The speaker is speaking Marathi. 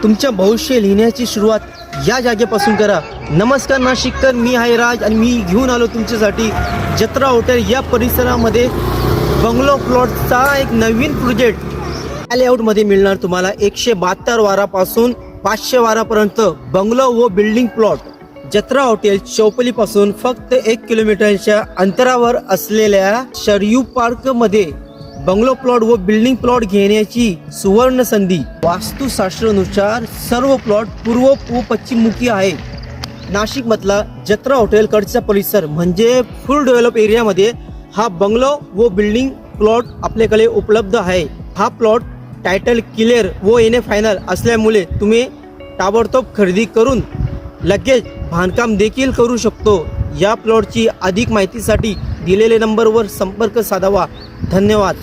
तुमच्या भविष्य लिहिण्याची सुरुवात या जागेपासून करा. नमस्कार नाशिककर, मी आहे राज आणि मी घेऊन आलो तुमच्यासाठी जत्रा हॉटेल या परिसरामध्ये बंगलो प्लॉटचा एक नवीन प्रोजेक्ट. या लेआउटमध्ये मिळणार तुम्हाला 172 वारापासून 500 वारापर्यंत बंगलो व बिल्डिंग प्लॉट. जत्रा हॉटेल चौपलीपासून फक्त 1 किलोमीटरच्या अंतरावर असलेल्या शरयू पार्क मध्ये बंगलो प्लॉट व बिल्डिंग प्लॉट घेण्याची सुवर्ण संधी. वास्तुशास्त्रानुसार सर्व प्लॉट पूर्व व पश्चिममुखी आहे. नाशिक मधला जत्रा हॉटेल कडचा परिसर म्हणजे फुल डेव्हलप एरियामध्ये हा बंगलो व बिल्डिंग प्लॉट आपल्याकडे उपलब्ध आहे. हा प्लॉट टायटल क्लिअर व येणे फायनल असल्यामुळे तुम्ही ताबडतोब खरेदी करून लगेच बांधकाम देखील करू शकतो. या प्लॉटची अधिक माहितीसाठी दिलेल्या नंबरवर संपर्क साधावा. धन्यवाद.